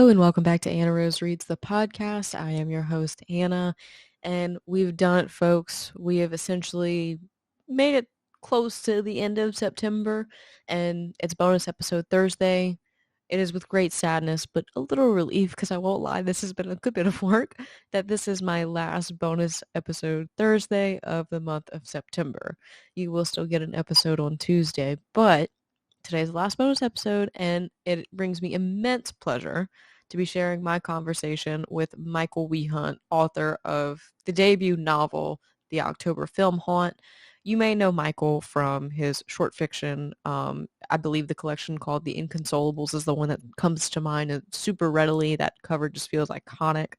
Hello and welcome back to Anna Rose Reads the podcast. I am your host, Anna, and we've done it, folks. We have essentially made it close to the end of September, and it's bonus episode Thursday. It is with great sadness, but a little relief because I won't lie, this has been a good bit of work, that this is my last bonus episode Thursday of the month of September. You will still get an episode on Tuesday, but today's the last bonus episode, and it brings me immense pleasure to be sharing my conversation with Michael Wehunt, author of the debut novel, The October Film Haunt. You may know Michael from his short fiction. I believe the collection called The Inconsolables is the one that comes to mind super readily. That cover just feels iconic.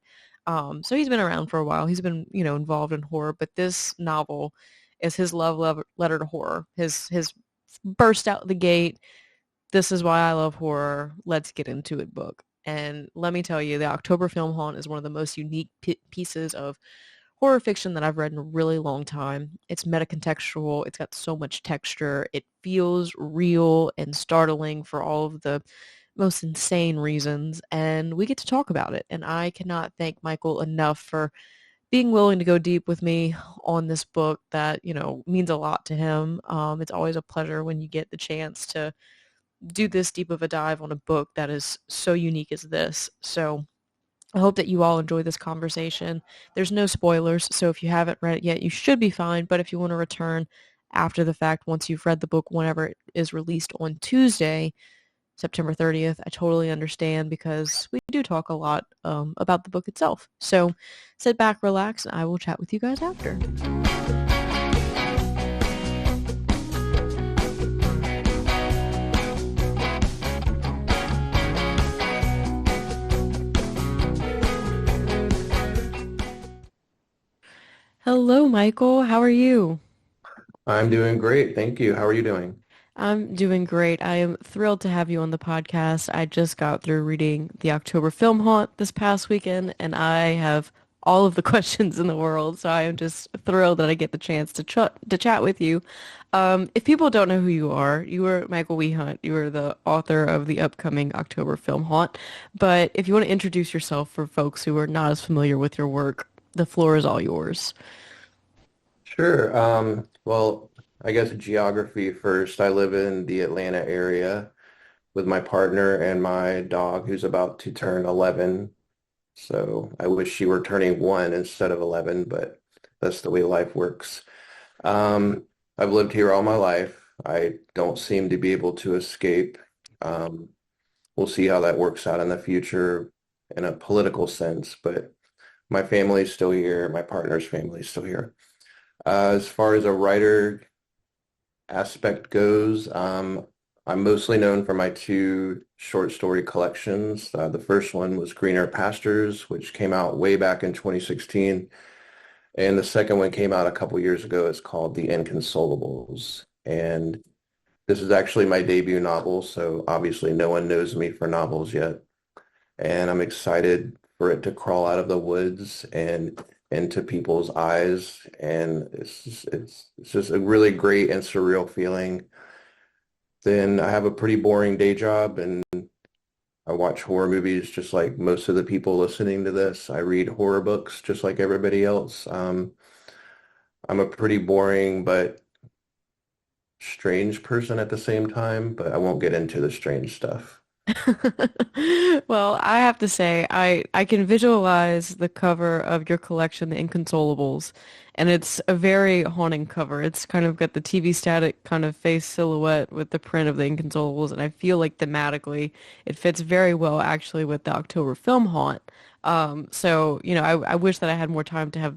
So he's been around for a while. He's been, involved in horror, but this novel is his love letter to horror. His burst out the gate, this is why I love horror, let's get into it book. And let me tell you, the October Film Haunt is one of the most unique pieces of horror fiction that I've read in a really long time. It's metacontextual. It's got so much texture. It feels real and startling for all of the most insane reasons. And we get to talk about it. And I cannot thank Michael enough for being willing to go deep with me on this book that, means a lot to him. It's always a pleasure when you get the chance to do this deep of a dive on a book that is so unique as this. So I hope that you all enjoy this conversation. There's no spoilers, so if you haven't read it yet, you should be fine. But if you want to return after the fact, once you've read the book, whenever it is released on Tuesday, September 30th, I totally understand because we do talk a lot about the book itself. So sit back, relax, and I will chat with you guys after. Hello, Michael. How are you? I'm doing great. Thank you. How are you doing? I'm doing great. I am thrilled to have you on the podcast. I just got through reading the October Film Haunt this past weekend, and I have all of the questions in the world. So I am just thrilled that I get the chance to chat with you. If people don't know who you are Michael Wehunt. You are the author of the upcoming October Film Haunt. But if you want to introduce yourself for folks who are not as familiar with your work, the floor is all yours. Sure. Well, I guess geography first. I live in the Atlanta area with my partner and my dog who's about to turn 11. So I wish she were turning 1 instead of 11, but that's the way life works. I've lived here all my life. I don't seem to be able to escape. Um, we'll see how that works out in the future in a political sense, but my family's still here. My partner's family's still here. As far as a writer aspect goes, I'm mostly known for my two short story collections. The first one was Greener Pastures, which came out way back in 2016. And the second one came out a couple years ago. It's called The Inconsolables. And this is actually my debut novel, so obviously no one knows me for novels yet. And I'm excited for it to crawl out of the woods and into people's eyes. And it's just a really great and surreal feeling. Then I have a pretty boring day job and I watch horror movies just like most of the people listening to this. I read horror books just like everybody else. I'm a pretty boring but strange person at the same time, but I won't get into the strange stuff. Well, I have to say, I can visualize the cover of your collection, The Inconsolables, and it's a very haunting cover. It's kind of got the TV static kind of face silhouette with the print of The Inconsolables, and I feel like thematically it fits very well actually with the October Film Haunt. So, I wish that I had more time to have,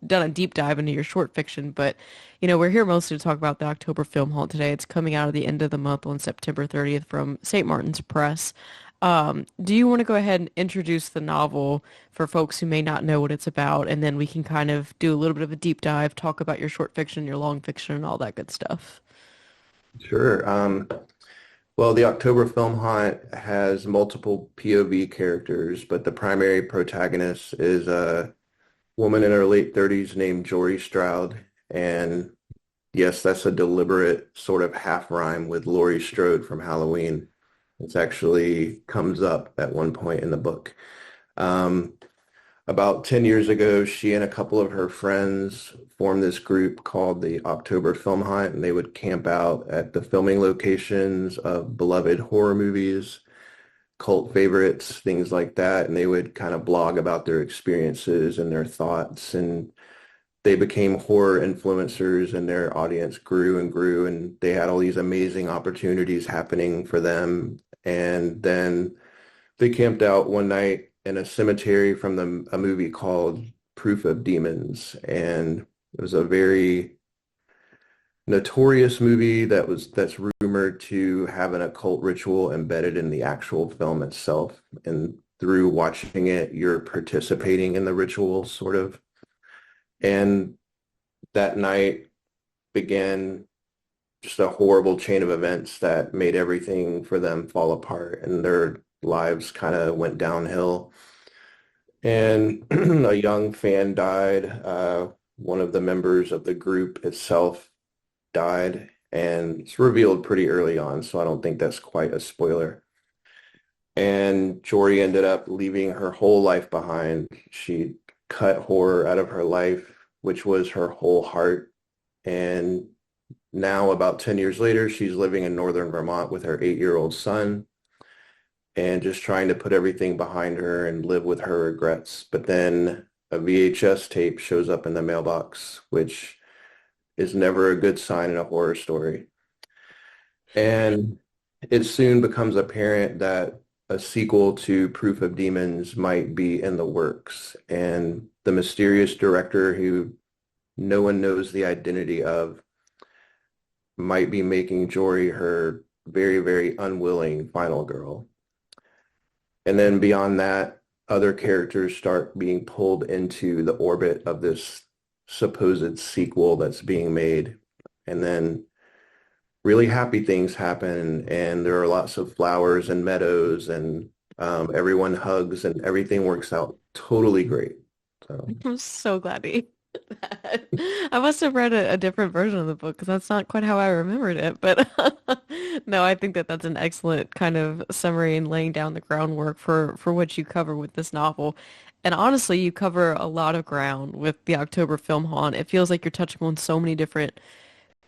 done a deep dive into your short fiction, but we're here mostly to talk about the October Film Haunt today. It's coming out at the end of the month on September 30th from St. Martin's Press. Do you want to go ahead and introduce the novel for folks who may not know what it's about, and then we can kind of do a little bit of a deep dive, talk about your short fiction, your long fiction, and all that good stuff? Sure. Well, the October Film Hunt has multiple POV characters, but the primary protagonist is a woman in her late 30s named Jory Stroud. And yes, that's a deliberate sort of half rhyme with Laurie Strode from Halloween. It's actually comes up at one point in the book. Um, about 10 years ago, she and a couple of her friends formed this group called the October Film Hunt, and they would camp out at the filming locations of beloved horror movies, cult favorites, things like that. And they would kind of blog about their experiences and their thoughts. And they became horror influencers, and their audience grew and grew. And they had all these amazing opportunities happening for them. And then they camped out one night in a cemetery from a movie called Proof of Demons. And it was a very notorious movie that's rumored to have an occult ritual embedded in the actual film itself. And through watching it, you're participating in the ritual, sort of. And that night began just a horrible chain of events that made everything for them fall apart, and their lives kind of went downhill. And a young fan died. One of the members of the group itself died, and it's revealed pretty early on, so I don't think that's quite a spoiler. And Jory ended up leaving her whole life behind. She cut horror out of her life, which was her whole heart. And now, about 10 years later, she's living in northern Vermont with her 8-year-old son and just trying to put everything behind her and live with her regrets. But then a VHS tape shows up in the mailbox, which is never a good sign in a horror story. And it soon becomes apparent that a sequel to Proof of Demons might be in the works. And the mysterious director, who no one knows the identity of, might be making Jory her very, very unwilling final girl. And then beyond that, other characters start being pulled into the orbit of this supposed sequel that's being made. And then really happy things happen, and there are lots of flowers and meadows, and everyone hugs, and everything works out totally great. So. I'm so glad to hear that. I must have read a different version of the book because that's not quite how I remembered it. But no, I think that that's an excellent kind of summary and laying down the groundwork for what you cover with this novel. And honestly, you cover a lot of ground with the October Film Haunt. It feels like you're touching on so many different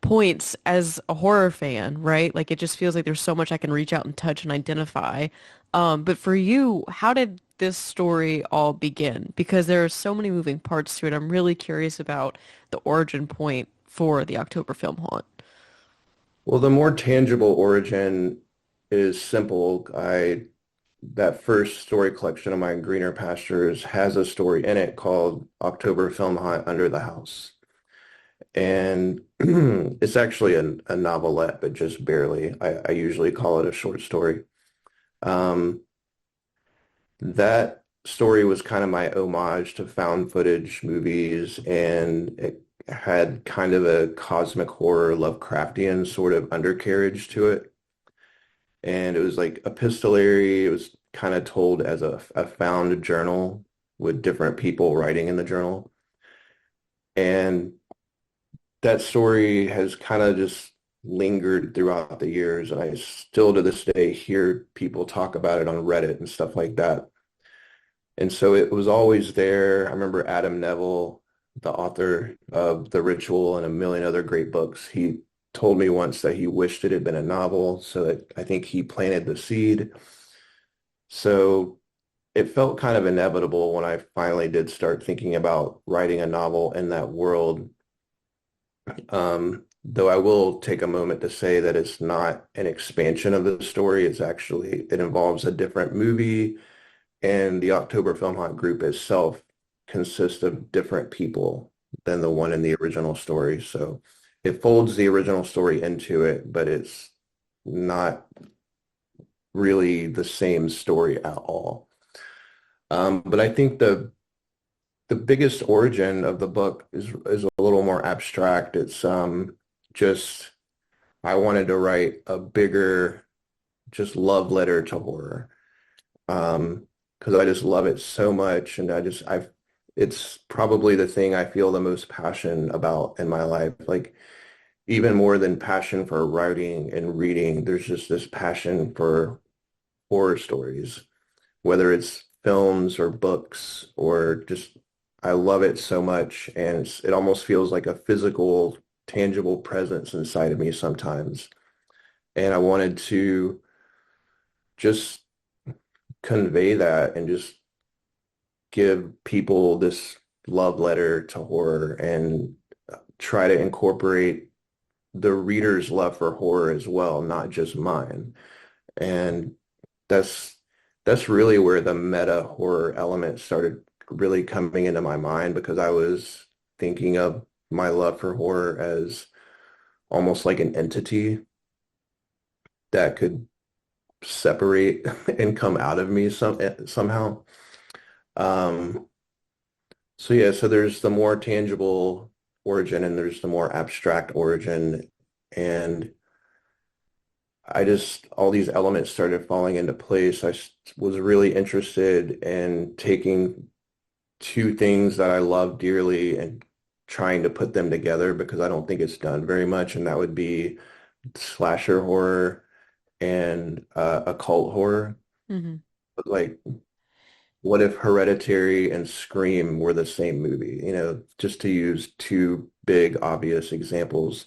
points as a horror fan, right? Like it just feels like there's so much I can reach out and touch and identify. But for you, how did this story all begin? Because there are so many moving parts to it. I'm really curious about the origin point for the October Film Haunt. Well, the more tangible origin is simple. I That first story collection of mine, Greener Pastures, has a story in it called October Film Hunt Under the House. And it's actually a novelette, but just barely. I usually call it a short story. Um, that story was kind of my homage to found footage movies, and it had kind of a cosmic horror Lovecraftian sort of undercarriage to it. And it was like epistolary. It was kind of told as a found journal with different people writing in the journal. And that story has kind of just lingered throughout the years. And I still to this day hear people talk about it on Reddit and stuff like that. And so it was always there. I remember Adam Neville, the author of The Ritual and a million other great books, he told me once that he wished it had been a novel. So I think he planted the seed. So it felt kind of inevitable when I finally did start thinking about writing a novel in that world. Though I will take a moment to say that it's not an expansion of the story. It involves a different movie, and the October Film Hunt group itself consists of different people than the one in the original story. So it folds the original story into it, but it's not really the same story at all. But I think the biggest origin of the book is a little more abstract. It's just I wanted to write a bigger just love letter to horror. Because I just love it so much, and I it's probably the thing I feel the most passion about in my life. Like even more than passion for writing and reading, there's just this passion for horror stories, whether it's films or books or just I love it so much, and it almost feels like a physical, tangible presence inside of me sometimes. And I wanted to just convey that and just give people this love letter to horror and try to incorporate the reader's love for horror as well, not just mine. And that's that's really where the meta horror element started really coming into my mind because I was thinking of my love for horror as almost like an entity that could separate and come out of me somehow. Um, so yeah, so there's the more tangible origin and there's the more abstract origin. And I just, all these elements started falling into place. Was really interested in taking two things that I love dearly and trying to put them together because I don't think it's done very much. And that would be slasher horror and occult horror. Hmm. But like, what if Hereditary and Scream were the same movie? You know, just to use two big obvious examples.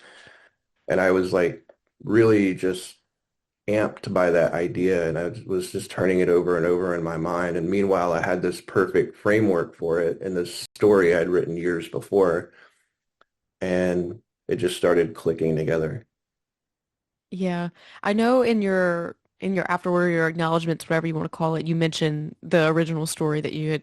And I was like really just amped by that idea and I was just turning it over and over in my mind. And meanwhile, I had this perfect framework for it and this story I'd written years before, and it just started clicking together. Yeah. I know in your afterword, your acknowledgments, whatever you want to call it, you mentioned the original story that you had,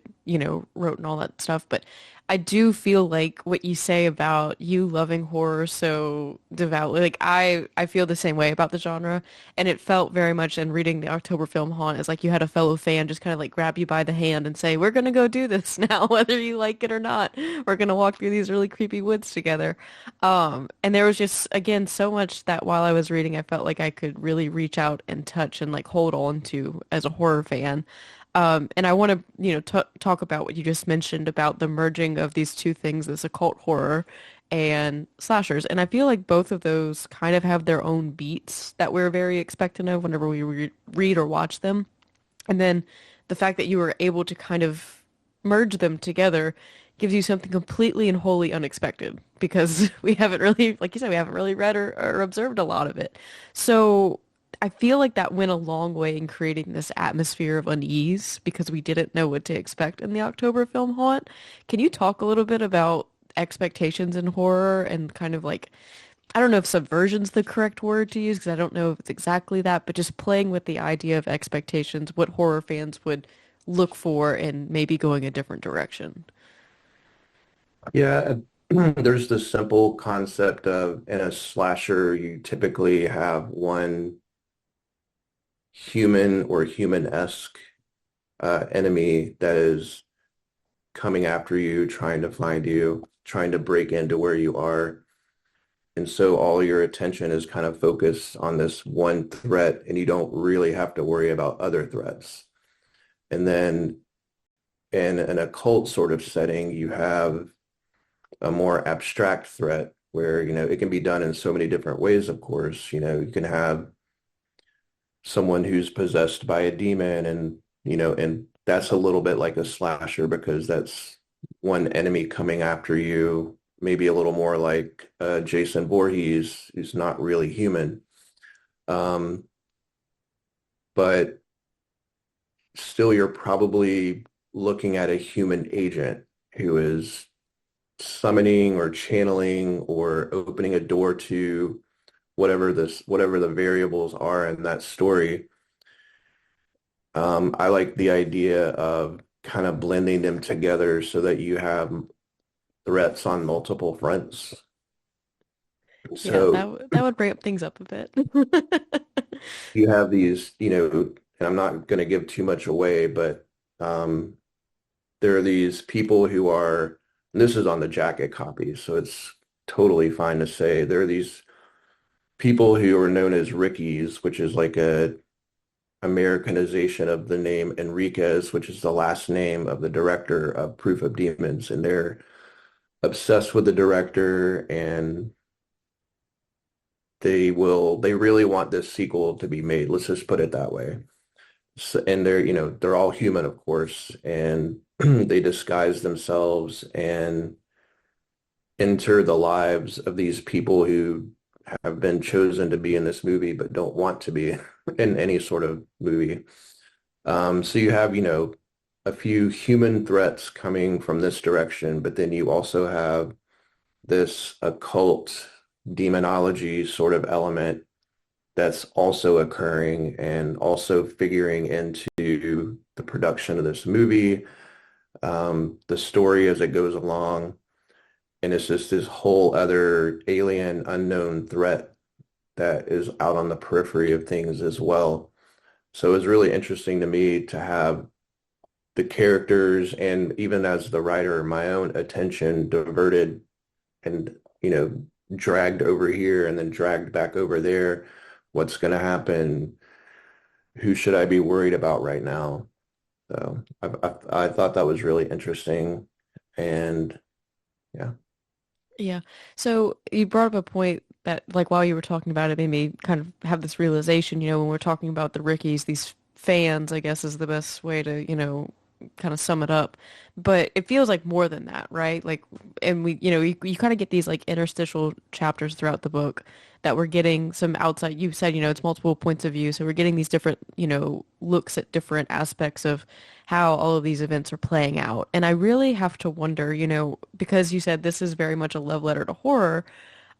wrote and all that stuff, but I do feel like what you say about you loving horror so devoutly, like I feel the same way about the genre, and it felt very much in reading the October Film Haunt as like you had a fellow fan just kind of like grab you by the hand and say, "We're gonna go do this now, whether you like it or not. We're gonna walk through these really creepy woods together." And there was just, again, so much that while I was reading, I felt like I could really reach out and touch and like hold on to as a horror fan. And I want to, t talk about what you just mentioned about the merging of these two things, this occult horror and slashers. And I feel like both of those kind of have their own beats that we're very expectant of whenever we read or watch them. And then the fact that you were able to kind of merge them together gives you something completely and wholly unexpected because we haven't really, like you said, we haven't really read or observed a lot of it. So I feel like that went a long way in creating this atmosphere of unease because we didn't know what to expect in the October film haunt. Can you talk a little bit about expectations in horror and kind of like I don't know if subversion's the correct word to use because I don't know if it's exactly that, but just playing with the idea of expectations, what horror fans would look for and maybe going a different direction. Yeah, there's the simple concept of in a slasher, you typically have one human or human-esque enemy that is coming after you, trying to find you, trying to break into where you are. And so all your attention is kind of focused on this one threat, and you don't really have to worry about other threats. And then in an occult sort of setting, you have a more abstract threat where, it can be done in so many different ways, of course. You can have someone who's possessed by a demon and that's a little bit like a slasher because that's one enemy coming after you, maybe a little more like Jason Voorhees, who's not really human. Um, but still you're probably looking at a human agent who is summoning or channeling or opening a door to whatever the variables are in that story. I like the idea of kind of blending them together so that you have threats on multiple fronts. Yeah, So that would break up things up a bit. you have these, and I'm not going to give too much away, but um, there are these people who are, and this is on the jacket copy, so it's totally fine to say, there are these people who are known as Rickies, which is like a Americanization of the name Enriquez, which is the last name of the director of Proof of Demons. And they're obsessed with the director and they really want this sequel to be made. Let's just put it that way. And they're, they're all human, of course, and they disguise themselves and enter the lives of these people who have been chosen to be in this movie but don't want to be in any sort of movie. So you have, a few human threats coming from this direction, but then you also have this occult demonology sort of element that's also occurring and also figuring into the production of this movie, the story as it goes along. And it's just this whole other alien unknown threat that is out on the periphery of things as well. So it was really interesting to me to have the characters and even as the writer, my own attention diverted and, dragged over here and then dragged back over there. What's going to happen? Who should I be worried about right now? So I thought that was really interesting. And yeah. Yeah. So you brought up a point that, like, while you were talking about it, made me kind of have this realization, when we're talking about the Rickies, these fans, I guess, is the best way to, kind of sum it up. But it feels like more than that, right? Like, and you kind of get these like interstitial chapters throughout the book that we're getting some outside, you said, it's multiple points of view. So we're getting these different, looks at different aspects of how all of these events are playing out. And I really have to wonder, because you said this is very much a love letter to horror,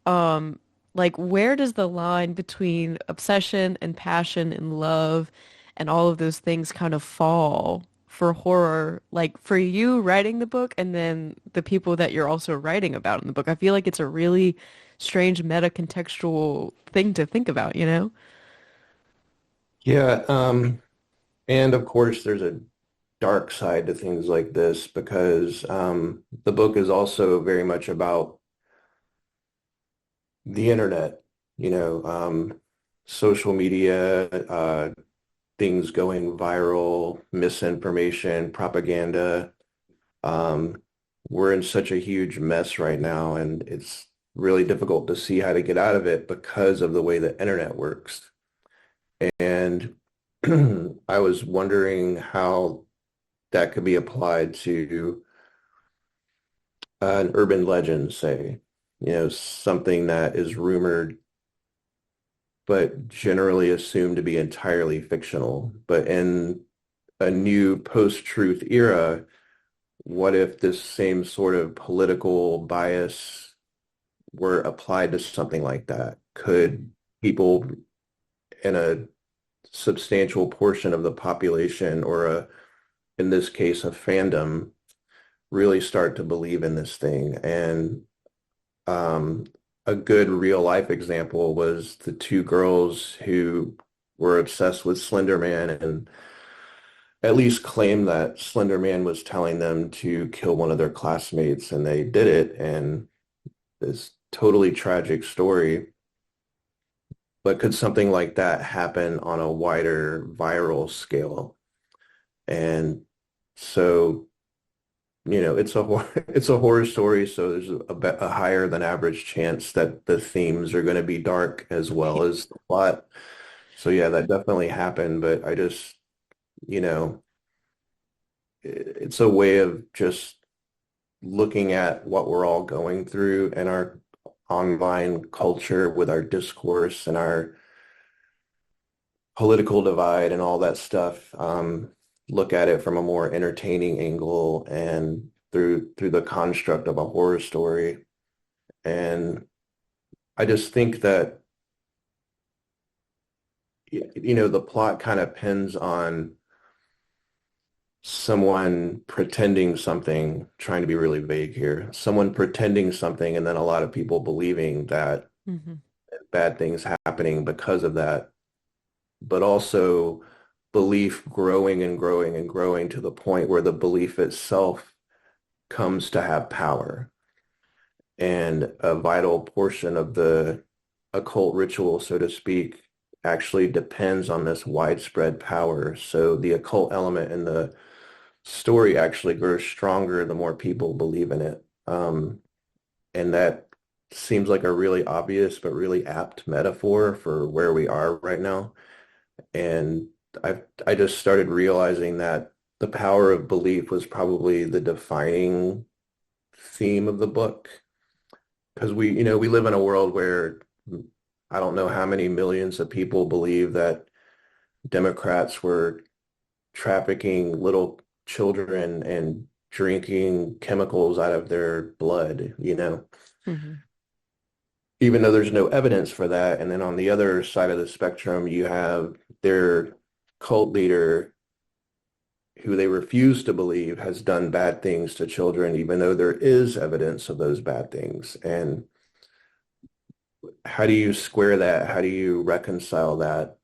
like where does the line between obsession and passion and love and all of those things kind of fall for horror, like for you writing the book and then the people that you're also writing about in the book? I feel like it's a really strange meta contextual thing to think about, you know? Yeah. And of course, there's a dark side to things like this because the book is also very much about the internet, social media, things going viral, misinformation, propaganda. Um, we're in such a huge mess right now, and it's really difficult to see how to get out of it because of the way the internet works. And I was wondering how that could be applied to an urban legend, say, something that is rumored but generally assumed to be entirely fictional. But in a new post-truth era, what if this same sort of political bias were applied to something like that? Could people in a substantial portion of the population or in this case, a fandom really start to believe in this thing? And um, a good real life example was the two girls who were obsessed with Slender Man and at least claimed that Slender Man was telling them to kill one of their classmates, and they did it. And this totally tragic story. But could something like that happen on a wider viral scale? And so, it's it's a horror story, so there's a higher than average chance that the themes are going to be dark as well as the plot. So yeah, that definitely happened, but I just, you know, it's a way of just looking at what we're all going through in our online culture with our discourse and our political divide and all that stuff. Look at it from a more entertaining angle and through the construct of a horror story. And I just think that the plot kind of pins on someone pretending something, trying to be really vague here, someone pretending something, and then a lot of people believing that Hmm. bad things happening because of that, but also belief growing and growing and growing to the point where the belief itself comes to have power. And a vital portion of the occult ritual, so to speak, actually depends on this widespread power. So the occult element in the story actually grows stronger the more people believe in it. And that seems like a really obvious but really apt metaphor for where we are right now. And I just started realizing that the power of belief was probably the defining theme of the book. Because we live in a world where I don't know how many millions of people believe that Democrats were trafficking little children and drinking chemicals out of their blood. Hmm. Even though there's no evidence for that. And then on the other side of the spectrum, you have their cult leader who they refuse to believe has done bad things to children, even though there is evidence of those bad things. And how do you square that? How do you reconcile that?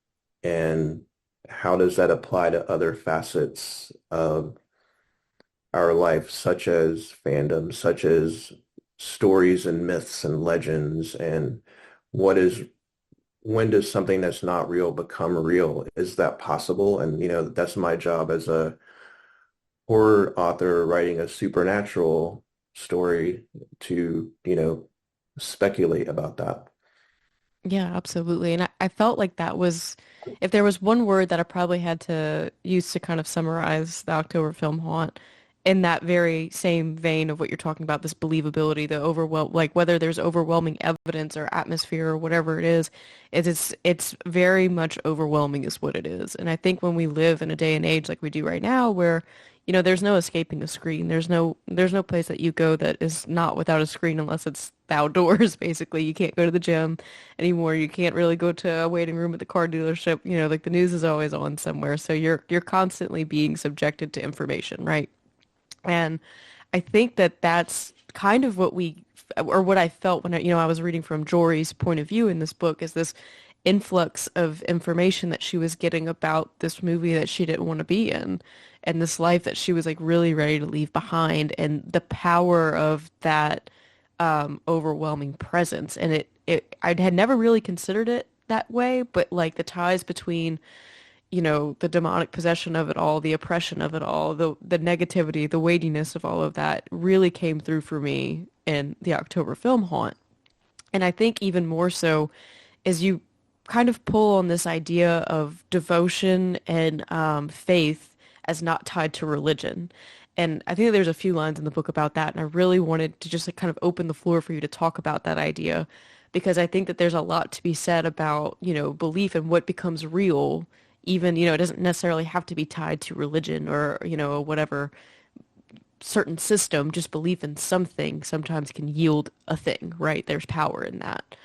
And how does that apply to other facets of our life, such as fandom, such as stories and myths and legends? And what is when does something that's not real become real? Is that possible? And that's my job as a horror author writing a supernatural story to, speculate about that. Yeah, absolutely. And I felt like that was, if there was one word that I probably had to use to kind of summarize the October film haunt in that very same vein of what you're talking about, this believability, the overwhelm, like whether there's overwhelming evidence or atmosphere or whatever it is, it's very much overwhelming is what it is. And I think when we live in a day and age like we do right now, where there's no escaping a screen. There's no place that you go that is not without a screen unless it's the outdoors, basically. You can't go to the gym anymore. You can't really go to a waiting room at the car dealership. Like the news is always on somewhere. So you're constantly being subjected to information, right? And I think that that's kind of what we, or what I felt when I was reading from Jory's point of view in this book, is this influx of information that she was getting about this movie that she didn't want to be in, and this life that she was like really ready to leave behind, and the power of that overwhelming presence. And I had never really considered it that way, but like the ties between the demonic possession of it all, the oppression of it all, the negativity, the weightiness of all of that really came through for me in the October film haunt. And I think even more so as you kind of pull on this idea of devotion and faith as not tied to religion. And I think that there's a few lines in the book about that, and I really wanted to just like kind of open the floor for you to talk about that idea, because I think that there's a lot to be said about, belief and what becomes real. Even, it doesn't necessarily have to be tied to religion or, whatever certain system. Just belief in something sometimes can yield a thing, right? There's power in that.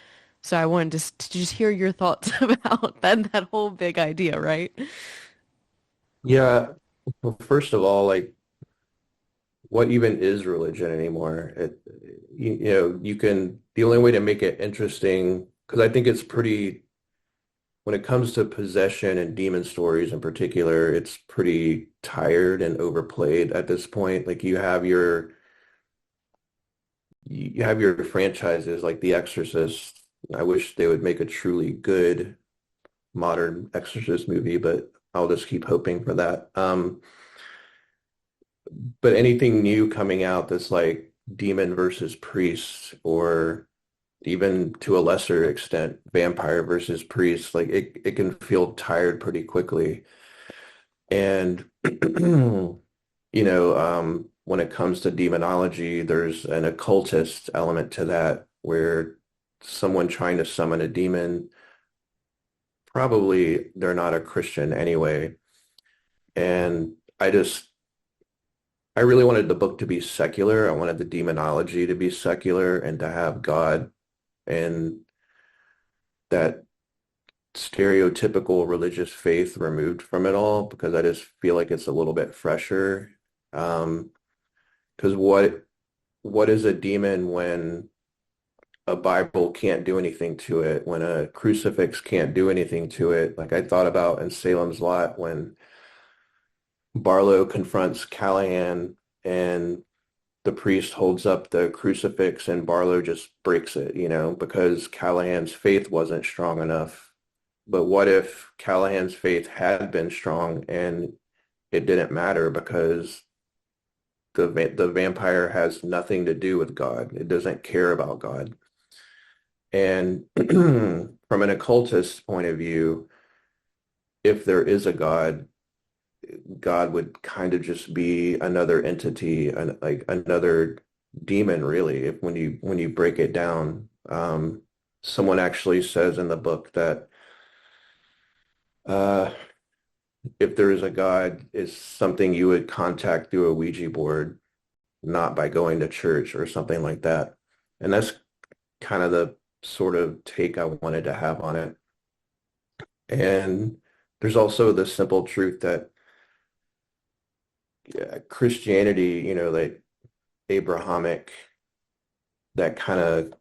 So I wanted to just hear your thoughts about that whole big idea, right? Yeah. Well, first of all, like, what even is religion anymore? The only way to make it interesting, because I think it's pretty, when it comes to possession and demon stories in particular, it's pretty tired and overplayed at this point. Like you have your franchises like The Exorcist. I wish they would make a truly good modern Exorcist movie, but I'll just keep hoping for that. But anything new coming out that's like demon versus priest, or even to a lesser extent, vampire versus priest, like it can feel tired pretty quickly. And when it comes to demonology, there's an occultist element to that where someone trying to summon a demon, probably they're not a Christian anyway. And I really wanted the book to be secular. I wanted the demonology to be secular and to have God and that stereotypical religious faith removed from it all, because I just feel like it's a little bit fresher. Because what is a demon when a Bible can't do anything to it, when a crucifix can't do anything to it? Like I thought about in Salem's Lot when Barlow confronts Callahan and the priest holds up the crucifix and Barlow just breaks it, because Callahan's faith wasn't strong enough. But what if Callahan's faith had been strong and it didn't matter because the vampire has nothing to do with God. It doesn't care about God. And from an occultist point of view, if there is a God, God would kind of just be another entity, like another demon, really. If when you break it down, someone actually says in the book that uh, if there is a God, is something you would contact through a Ouija board, not by going to church or something like that. And that's kind of the sort of take I wanted to have on it. And there's also the simple truth that Christianity, like Abrahamic, that kind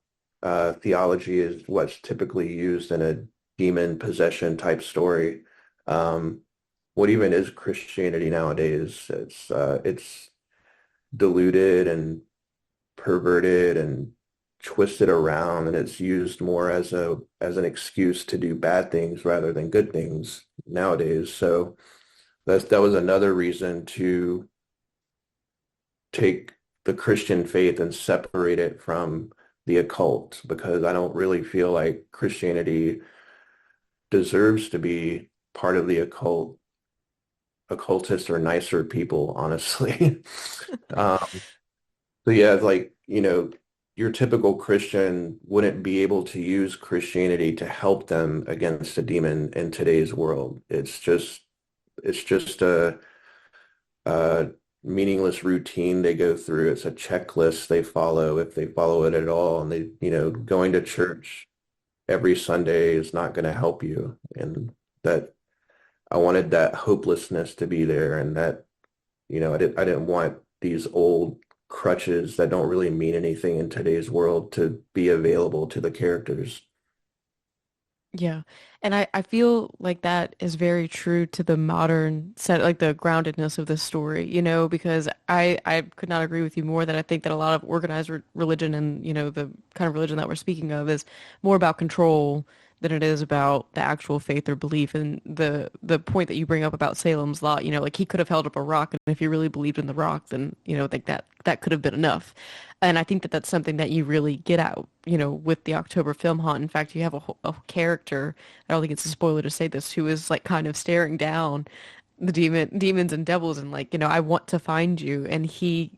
of theology is what's typically used in a demon possession type story. Um, what even is Christianity nowadays? It's diluted and perverted and twisted around, and it's used more as an excuse to do bad things rather than good things nowadays. So that was another reason to take the Christian faith and separate it from the occult, because I don't really feel like Christianity deserves to be part of the occult. Occultists are nicer people, honestly. Um, so yeah, it's like, your typical Christian wouldn't be able to use Christianity to help them against a demon in today's world. It's just a meaningless routine they go through. It's a checklist they follow if they follow it at all. And going to church every Sunday is not going to help you. And that I wanted that hopelessness to be there, and that, I didn't want these old crutches that don't really mean anything in today's world to be available to the characters. Yeah. And I feel like that is very true to the modern set, like the groundedness of this story, because I could not agree with you more that I think that a lot of organized religion and, the kind of religion that we're speaking of is more about control than it is about the actual faith or belief. And the point that you bring up about Salem's Lot, like he could have held up a rock, and if he really believed in the rock, then, like that could have been enough. And I think that that's something that you really get out, with the October Film Haunt. In fact, you have a character, I don't think it's a spoiler to say this, who is like kind of staring down the demons and devils and like, I want to find you. And he,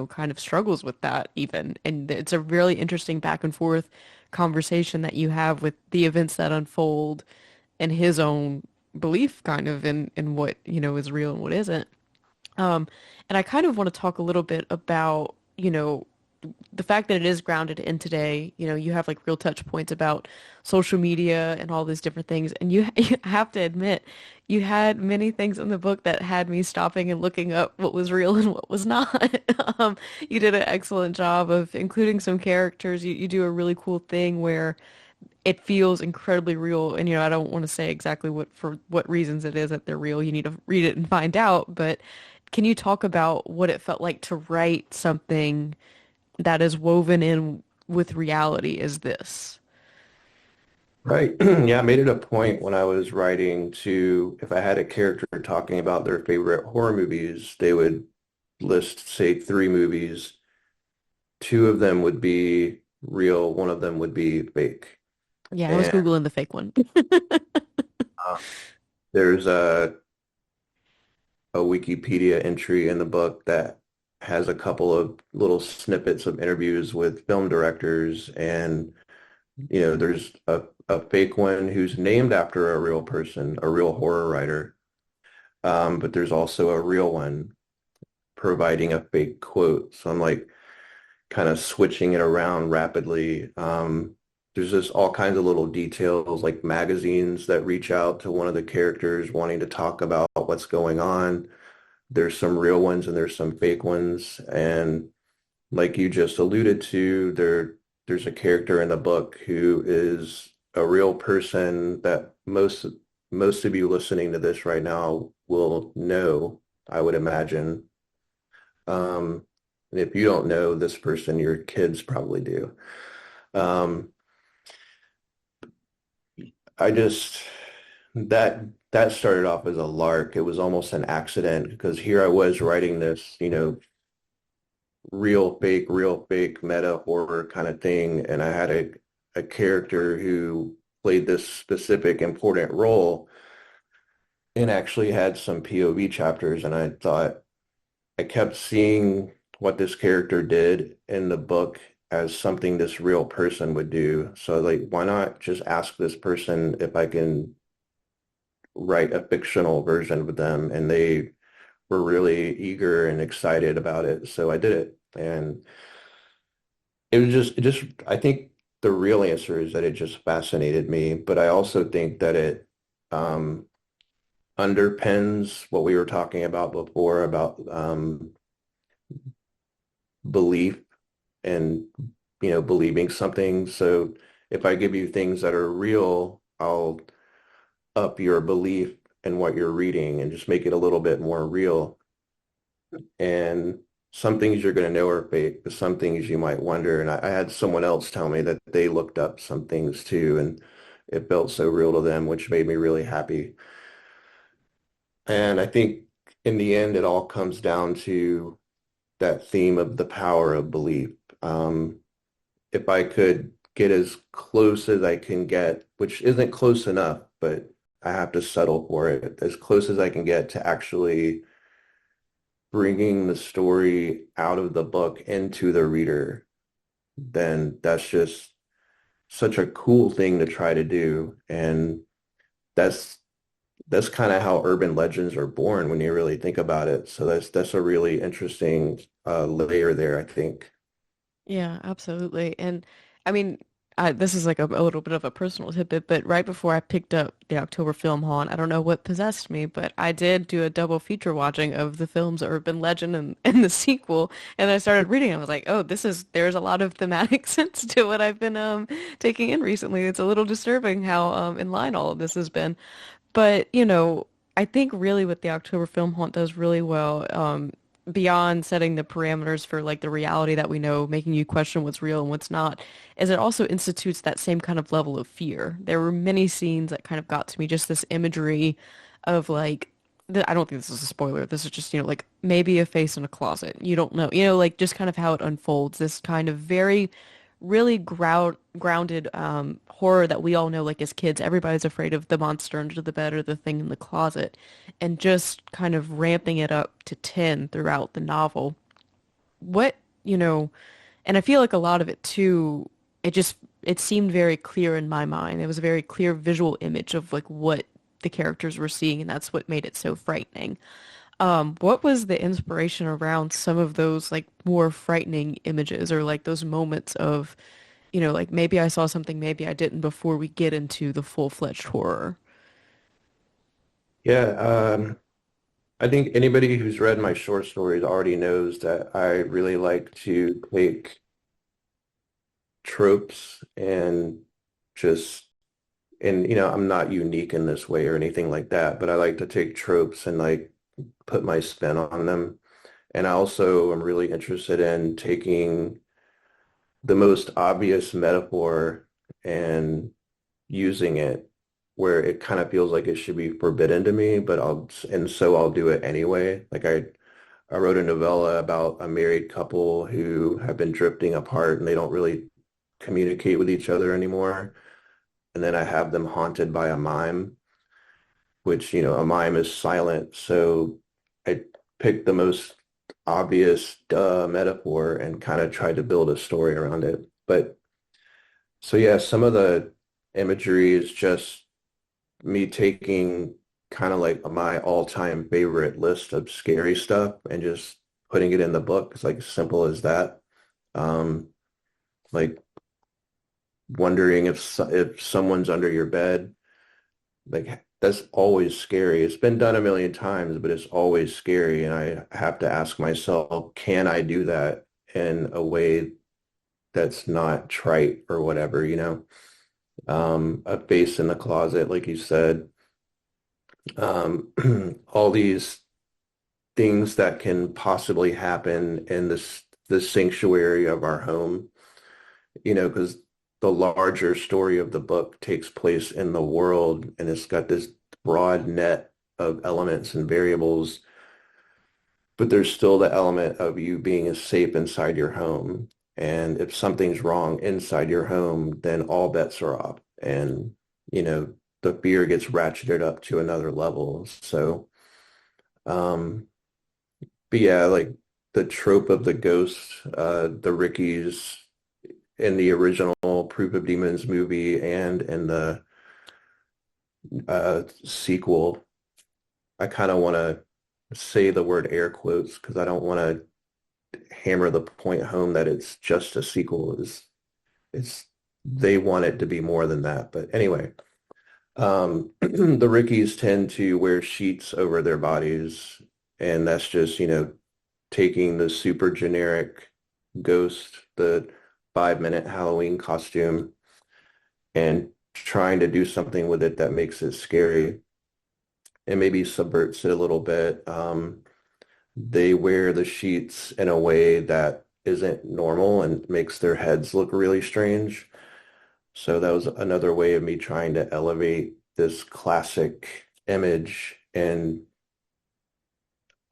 kind of struggles with that even. And it's a really interesting back and forth conversation that you have with the events that unfold and his own belief kind of in what, is real and what isn't. Um, and I kind of want to talk a little bit about, the fact that it is grounded in today. You have like real touch points about social media and all these different things. And you have to admit, you had many things in the book that had me stopping and looking up what was real and what was not. You did an excellent job of including some characters. You do a really cool thing where it feels incredibly real. And, I don't want to say exactly for what reasons it is that they're real. You need to read it and find out. But can you talk about what it felt like to write something that is woven in with reality as this? Right. Yeah, I made it a point when I was writing to, if I had a character talking about their favorite horror movies, they would list, say, three movies. Two of them would be real, one of them would be fake. Yeah, I was And Googling the fake one. uh, there's a Wikipedia entry in the book that has a couple of little snippets of interviews with film directors, and there's a fake one who's named after a real person, a real horror writer. But there's also a real one providing a fake quote. So I'm like kind of switching it around rapidly. There's just all kinds of little details, like magazines that reach out to one of the characters wanting to talk about what's going on. There's some real ones and there's some fake ones. And like you just alluded to, there's a character in the book who is a real person that most of you listening to this right now will know, I would imagine. And if you don't know this person, your kids probably do. Um, I just that that started off as a lark. It was almost an accident because here I was writing this, real fake meta horror kind of thing, and I had a character who played this specific important role, and actually had some POV chapters, and I thought I kept seeing what this character did in the book as something this real person would do. So like, why not just ask this person if I can write a fictional version of them? And they were really eager and excited about it. So I did it. And I think the real answer is that it just fascinated me. But I also think that it um, underpins what we were talking about before about belief and, believing something. So if I give you things that are real, I'll up your belief in what you're reading and just make it a little bit more real. And some things you're going to know are fake, but some things you might wonder. And I had someone else tell me that they looked up some things too, and it felt so real to them, which made me really happy. And I think in the end, it all comes down to that theme of the power of belief. Um, if I could get as close as I can get, which isn't close enough, but I have to settle for it, as close as I can get to actually bringing the story out of the book into the reader, then that's just such a cool thing to try to do. And that's that's kind of how urban legends are born when you really think about it. So that's a really interesting layer there, I think. Yeah, absolutely. And I mean, this is like a little bit of a personal tidbit, but right before I picked up the October Film Haunt, I don't know what possessed me, but I did do a double feature watching of the film's urban legend and the sequel, and I started reading. I was like, oh, there's a lot of thematic sense to what I've been taking in recently. It's a little disturbing how in line all of this has been. But, I think really what the October Film Haunt does really well, beyond setting the parameters for like the reality that we know, making you question what's real and what's not, is it also institutes that same kind of level of fear. There were many scenes that kind of got to me, just this imagery of like, I don't think this is a spoiler. This is just, like maybe a face in a closet. You don't know, like just kind of how it unfolds. This kind of very really grounded horror that we all know like as kids. Everybody's afraid of the monster under the bed or the thing in the closet, and just kind of ramping it up to 10 throughout the novel. What, and I feel like a lot of it too, it seemed very clear in my mind. It was a very clear visual image of like what the characters were seeing, and that's what made it so frightening. What was the inspiration around some of those like more frightening images or like those moments of, like maybe I saw something, maybe I didn't before we get into the full-fledged horror? Yeah, I think anybody who's read my short stories already knows that I really like to take tropes and just and I'm not unique in this way or anything like that, but I like to take tropes and like put my spin on them. And I also am really interested in taking the most obvious metaphor and using it where it kind of feels like it should be forbidden to me, but I'll do it anyway. Like I wrote a novella about a married couple who have been drifting apart and they don't really communicate with each other anymore. And then I have them haunted by a mime, which, a mime is silent. So I picked the most obvious duh metaphor and kind of tried to build a story around it. But so yeah, some of the imagery is just me taking kind of like my all-time favorite list of scary stuff and just putting it in the book. It's like as simple as that. Um, like wondering if someone's under your bed. Like that's always scary. It's been done a million times, but it's always scary. And I have to ask myself, can I do that in a way that's not trite or whatever, a face in the closet, like you said, all these things that can possibly happen in the sanctuary of our home, because the larger story of the book takes place in the world and it's got this broad net of elements and variables, but there's still the element of you being safe inside your home. And if something's wrong inside your home, then all bets are off. And, you know, the fear gets ratcheted up to another level. So, um, but yeah, like the trope of the ghost, the Rickies in the original Proof of Demons movie and in the sequel, I kind of want to say the word air quotes because I don't want to hammer the point home that it's just a sequel. It's they want it to be more than that. But anyway, the Rickies tend to wear sheets over their bodies, and that's just, taking the super generic ghost, the 5-minute Halloween costume, and trying to do something with it that makes it scary and maybe subverts it a little bit. They wear the sheets in a way that isn't normal and makes their heads look really strange. So that was another way of me trying to elevate this classic image. And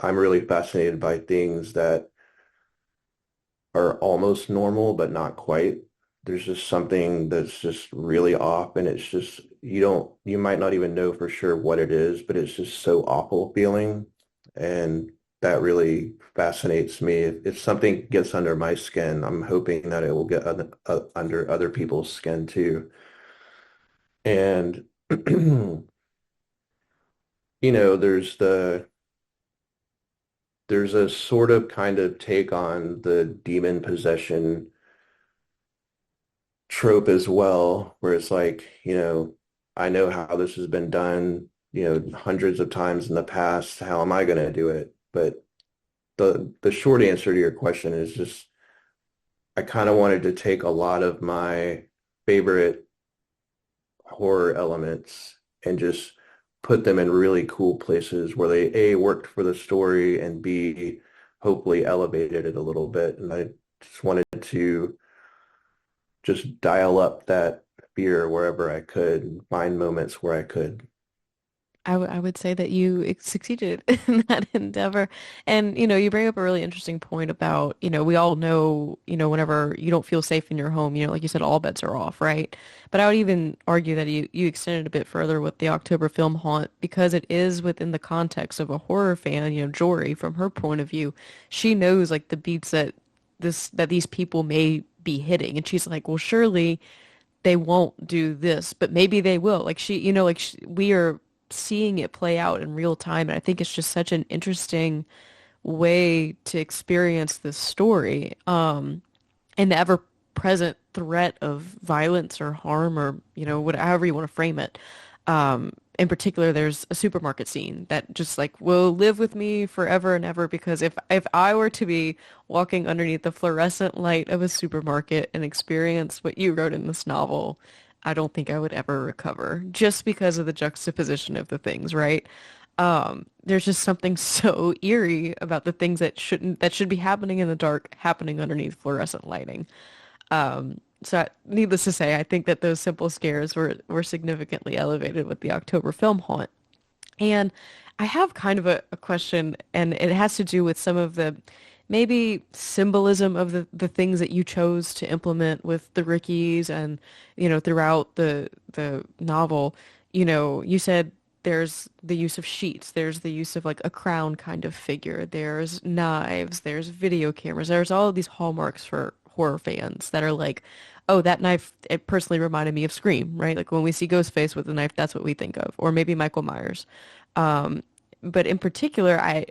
I'm really fascinated by things that are almost normal, but not quite. There's just something that's just really off, and it's just you might not even know for sure what it is, but it's just so awful feeling. And that really fascinates me. If something gets under my skin, I'm hoping that it will get under other people's skin too. And there's a sort of kind of take on the demon possession trope as well, where it's like, I know how this has been done, hundreds of times in the past. How am I going to do it? But the short answer to your question is just I kind of wanted to take a lot of my favorite horror elements and just put them in really cool places where they A, worked for the story and B, hopefully elevated it a little bit. And I just wanted to just dial up that fear wherever I could and find moments where I could. I would say that you succeeded in that endeavor. And, you bring up a really interesting point about, we all know, whenever you don't feel safe in your home, like you said, all bets are off, right? But I would even argue that you extended a bit further with the October film haunt because it is within the context of a horror fan, Jory, from her point of view, she knows like the beats that these people may be hitting. And she's like, well, surely they won't do this, but maybe they will. Like we are seeing it play out in real time. And I think it's just such an interesting way to experience this story. And the ever-present threat of violence or harm or, however you want to frame it. In particular, there's a supermarket scene that just like will live with me forever and ever because if I were to be walking underneath the fluorescent light of a supermarket and experience what you wrote in this novel, I don't think I would ever recover just because of the juxtaposition of the things, right? There's just something so eerie about the things that should be happening in the dark happening underneath fluorescent lighting. So needless to say, I think that those simple scares were significantly elevated with the October film haunt. And I have kind of a question, and it has to do with some of the maybe symbolism of the things that you chose to implement with the Rickies and, throughout the novel. You said there's the use of sheets, there's the use of like a crown kind of figure, there's knives, there's video cameras, there's all of these hallmarks for horror fans that are like, oh, that knife, it personally reminded me of Scream, right? Like when we see Ghostface with a knife, that's what we think of, or maybe Michael Myers. Um, but in particular,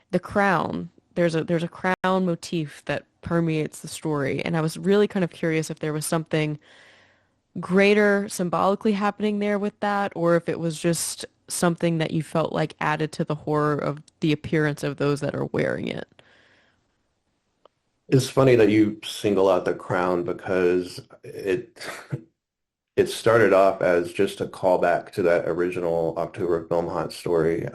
the crown, there's a crown motif that permeates the story, and I was really kind of curious if there was something greater symbolically happening there with that, or if it was just something that you felt like added to the horror of the appearance of those that are wearing it. It's funny that you single out the crown because it started off as just a callback to that original October film haunt story.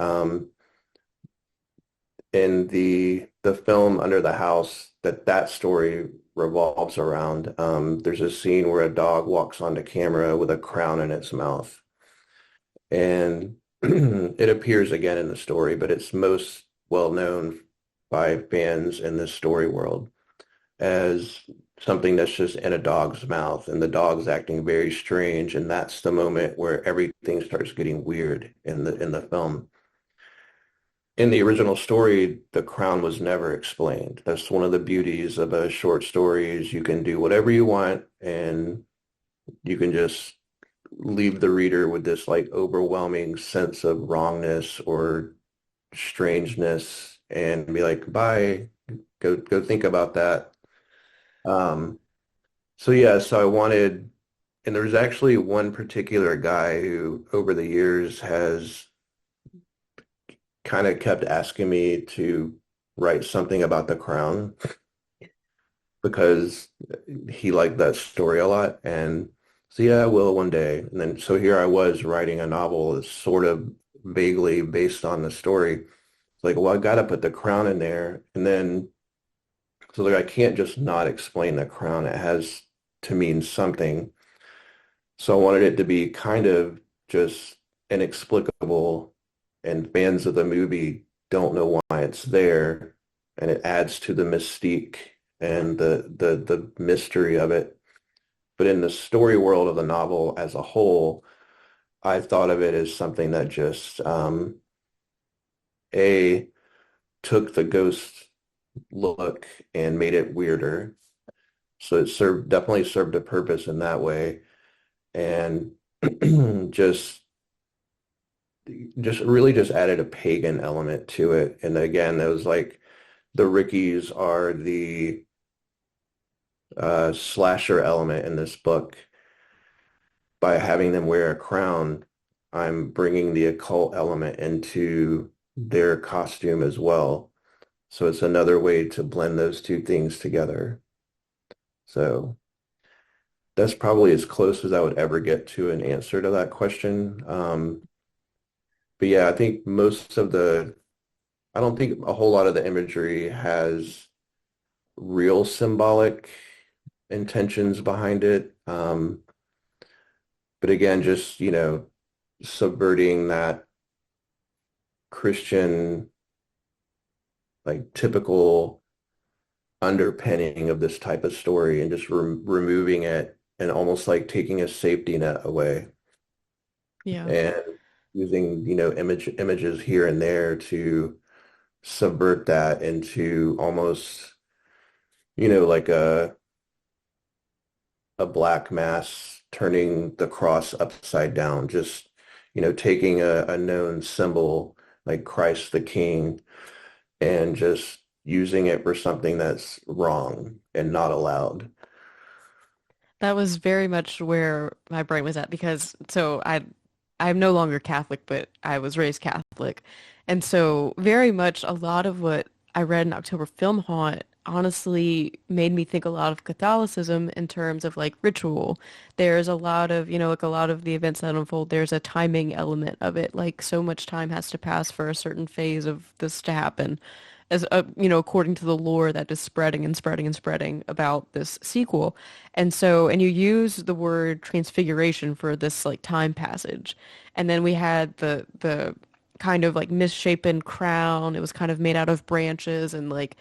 In the film Under the House, that story revolves around. There's a scene where a dog walks onto camera with a crown in its mouth, and it appears again in the story, but it's most well known by fans in this story world as something that's just in a dog's mouth and the dog's acting very strange, and that's the moment where everything starts getting weird in the film. In the original story, the crown was never explained. That's one of the beauties of a short story is you can do whatever you want and you can just leave the reader with this like overwhelming sense of wrongness or strangeness and be like, bye, go think about that. Um, so yeah, so I wanted, and there's actually one particular guy who over the years has kind of kept asking me to write something about the crown because he liked that story a lot. And so yeah, I will one day. And then so here I was writing a novel that's sort of vaguely based on the story. It's like, well, I got to put the crown in there. And then so like I can't just not explain the crown. It has to mean something. So I wanted it to be kind of just inexplicable, and fans of the movie don't know why it's there, and it adds to the mystique and the mystery of it. But in the story world of the novel as a whole, I thought of it as something that just a took the ghost look and made it weirder. So it served definitely served a purpose in that way, and just really just added a pagan element to it. And again, it was like the Rickies are the slasher element in this book. By having them wear a crown, I'm bringing the occult element into their costume as well. So it's another way to blend those two things together. So that's probably as close as I would ever get to an answer to that question. But yeah, I think I don't think a whole lot of the imagery has real symbolic intentions behind it. But again, just, subverting that Christian, like typical underpinning of this type of story and just removing it and almost like taking a safety net away Yeah. and using, images here and there to subvert that into almost, like a black mass turning the cross upside down, just, taking a known symbol like Christ the King and just using it for something that's wrong and not allowed. That was very much where my brain was at because I'm no longer Catholic, but I was raised Catholic. And so very much a lot of what I read in October Film Haunt honestly made me think a lot of Catholicism in terms of like ritual. There's a lot of, like a lot of the events that unfold, there's a timing element of it. Like so much time has to pass for a certain phase of this to happen as according to the lore that is spreading and spreading and spreading about this sequel. And so, and you use the word transfiguration for this like time passage. And then we had the kind of like misshapen crown. It was kind of made out of branches and like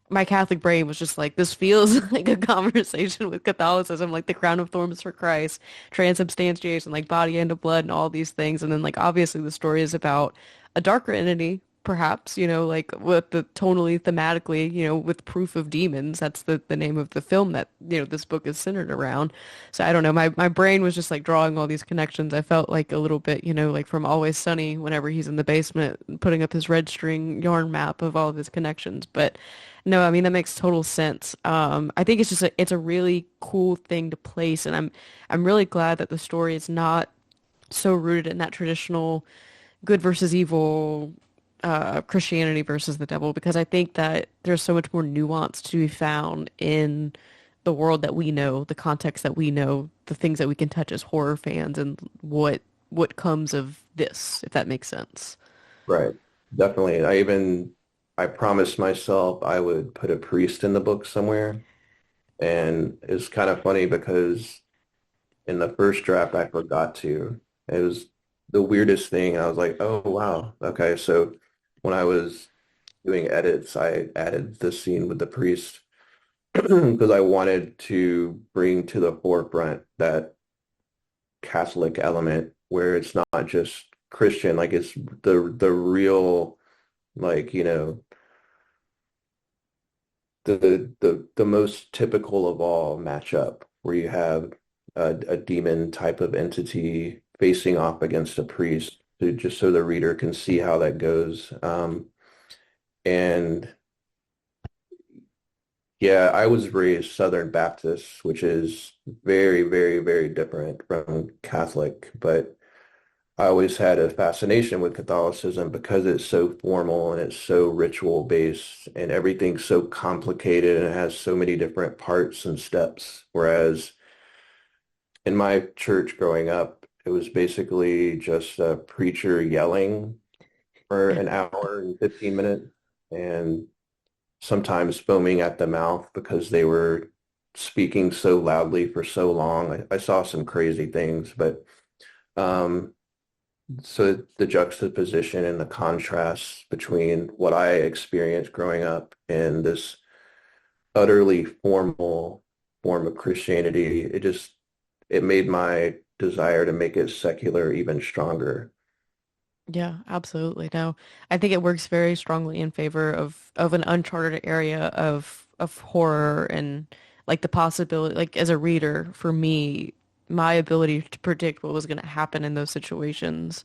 my Catholic brain was just like, this feels like a conversation with Catholicism, like the crown of thorns for Christ, transubstantiation, like body and of blood and all these things. And then like obviously the story is about a darker entity, perhaps, like with the tonally, thematically, with proof of demons. That's the name of the film that, this book is centered around. So I don't know, my brain was just like drawing all these connections. I felt like a little bit, like from Always Sunny whenever he's in the basement putting up his red string yarn map of all of his connections. But no, I mean that makes total sense. I think it's a really cool thing to place, and I'm really glad that the story is not so rooted in that traditional good versus evil, Christianity versus the devil, because I think that there's so much more nuance to be found in the world that we know, the context that we know, the things that we can touch as horror fans, and what comes of this, if that makes sense. Right. Definitely. I promised myself I would put a priest in the book somewhere. And it's kind of funny because in the first draft, I forgot to. It was the weirdest thing. I was like, oh, wow. Okay. So when I was doing edits, I added the scene with the priest. because I wanted to bring to the forefront that Catholic element where it's not just Christian, like it's the real, like, the most typical of all matchup where you have a demon type of entity facing off against a priest just so the reader can see how that goes. And yeah, I was raised Southern Baptist, which is very, very, very different from Catholic, but I always had a fascination with Catholicism because it's so formal and it's so ritual based and everything's so complicated and it has so many different parts and steps. Whereas in my church growing up, it was basically just a preacher yelling for Yeah. an hour and 15 minutes and sometimes foaming at the mouth because they were speaking so loudly for so long. I saw some crazy things, but um, so the juxtaposition and the contrast between what I experienced growing up and this utterly formal form of Christianity, it made my desire to make it secular even stronger. Yeah, absolutely. No, I think it works very strongly in favor of an uncharted area of horror and like the possibility, like as a reader, for me, my ability to predict what was going to happen in those situations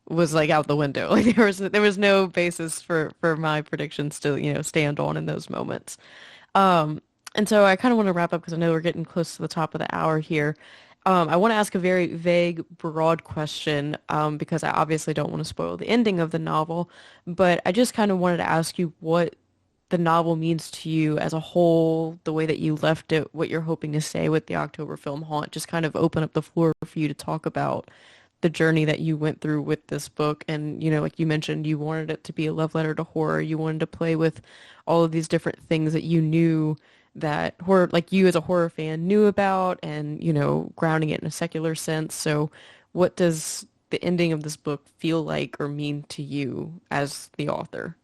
was like out the window. Like there was no basis for my predictions to, stand on in those moments. Um, and so I kind of want to wrap up because I know we're getting close to the top of the hour here. I want to ask a very vague, broad question because I obviously don't want to spoil the ending of the novel, but I just kind of wanted to ask you what the novel means to you as a whole, the way that you left it, what you're hoping to say with the October film Haunt. Just kind of open up the floor for you to talk about the journey that you went through with this book. And, like you mentioned, you wanted it to be a love letter to horror. You wanted to play with all of these different things that you knew that horror, like you as a horror fan knew about and, grounding it in a secular sense. So what does the ending of this book feel like or mean to you as the author?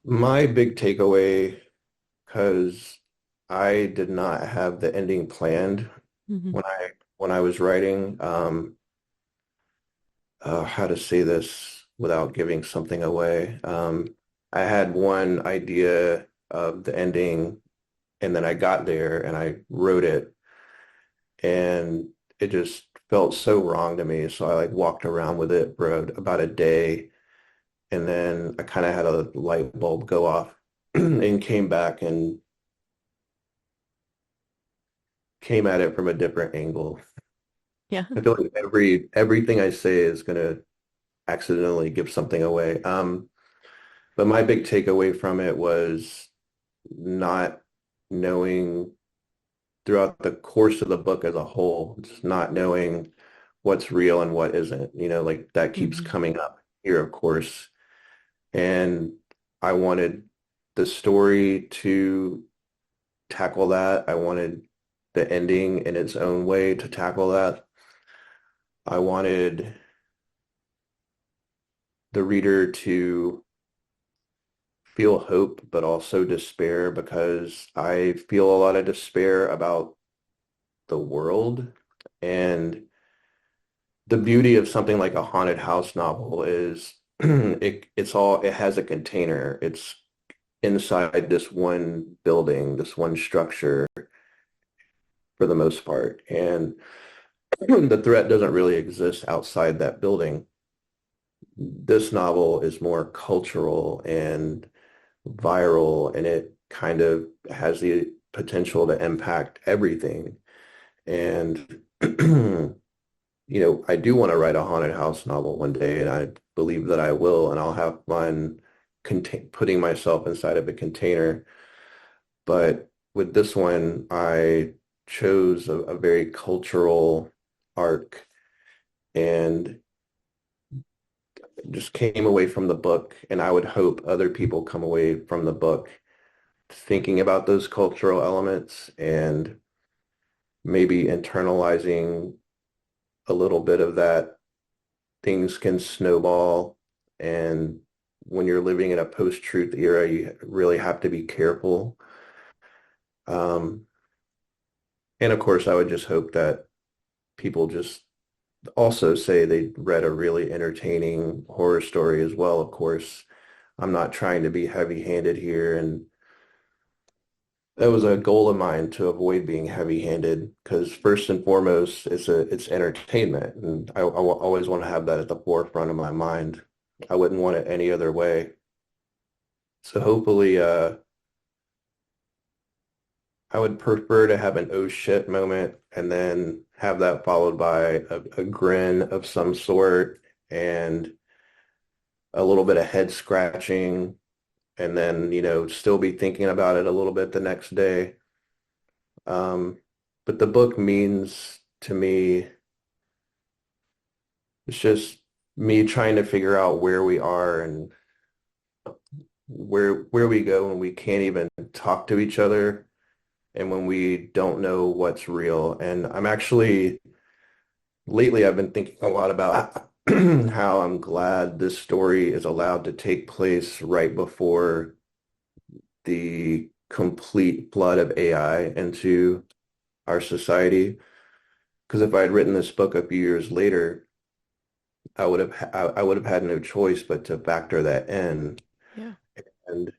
My big takeaway, because I did not have the ending planned Hmm. when I was writing, how to say this without giving something away. I had one idea of the ending, and then I got there and I wrote it, and it just felt so wrong to me. So I like walked around with it for about a day, and then I kind of had a light bulb go off and came back and came at it from a different angle. Yeah. I feel like everything I say is gonna accidentally give something away. But my big takeaway from it was not knowing throughout the course of the book as a whole, just not knowing what's real and what isn't. Like that keeps Hmm. coming up here, of course. And I wanted the story to tackle that. I wanted the ending in its own way to tackle that. I wanted the reader to feel hope, but also despair because I feel a lot of despair about the world. And the beauty of something like a haunted house novel is it has a container. It's inside this one building, this one structure for the most part. And the threat doesn't really exist outside that building. This novel is more cultural and viral, and it kind of has the potential to impact everything. And I do want to write a haunted house novel one day, and I believe that I will, and I'll have fun putting myself inside of a container. But with this one, I chose a very cultural arc and just came away from the book, and I would hope other people come away from the book thinking about those cultural elements and maybe internalizing a little bit of that things can snowball and when you're living in a post-truth era, you really have to be careful. Um, and of course, I would just hope that people just also say they read a really entertaining horror story as well. Of course, I'm not trying to be heavy-handed here, and that was a goal of mine to avoid being heavy-handed because first and foremost, it's entertainment, and always want to have that at the forefront of my mind. I wouldn't want it any other way. So hopefully, I would prefer to have an oh shit moment and then have that followed by a grin of some sort and a little bit of head scratching, and then, still be thinking about it a little bit the next day. Um, but the book means to me, it's just me trying to figure out where we are and where we go when we can't even talk to each other and when we don't know what's real. And I'm actually lately I've been thinking a lot about how I'm glad this story is allowed to take place right before the complete flood of AI into our society. Because if I had written this book a few years later, I would have had no choice but to factor that in, Yeah. and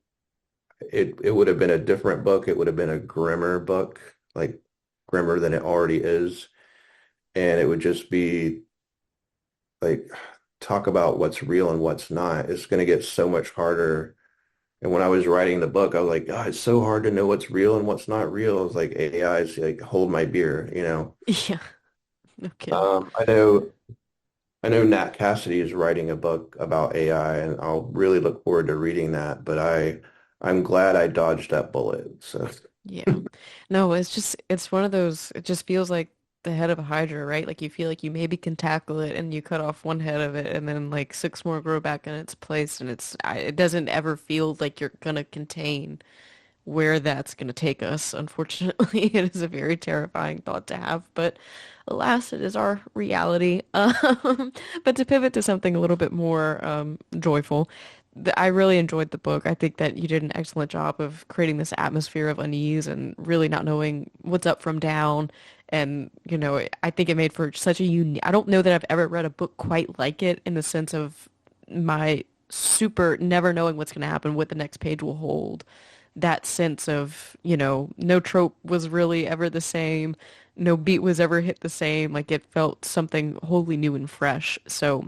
it would have been a different book. It would have been a grimmer book, like grimmer than it already is, and it would just be like talk about what's real and what's not. It's going to get so much harder. And when I was writing the book, I was like, God, it's so hard to know what's real and what's not real. It's like AI is like hold my beer. Yeah. No kidding. I know Nat Cassidy is writing a book about AI, and I'll really look forward to reading that. But I'm glad I dodged that bullet. So Yeah. No, it's one of those, it just feels like the head of a hydra, right? Like you feel like you maybe can tackle it and you cut off one head of it and then like six more grow back in its place and it doesn't ever feel like you're gonna contain where that's going to take us. Unfortunately, it is a very terrifying thought to have, but alas, it is our reality. But to pivot to something a little bit more joyful, I really enjoyed the book. I think that you did an excellent job of creating this atmosphere of unease and really not knowing what's up from down. And, I think it made for such a unique, I don't know that I've ever read a book quite like it in the sense of my super never knowing what's going to happen, what the next page will hold, that sense of, no trope was really ever the same, no beat was ever hit the same. Like it felt something wholly new and fresh. So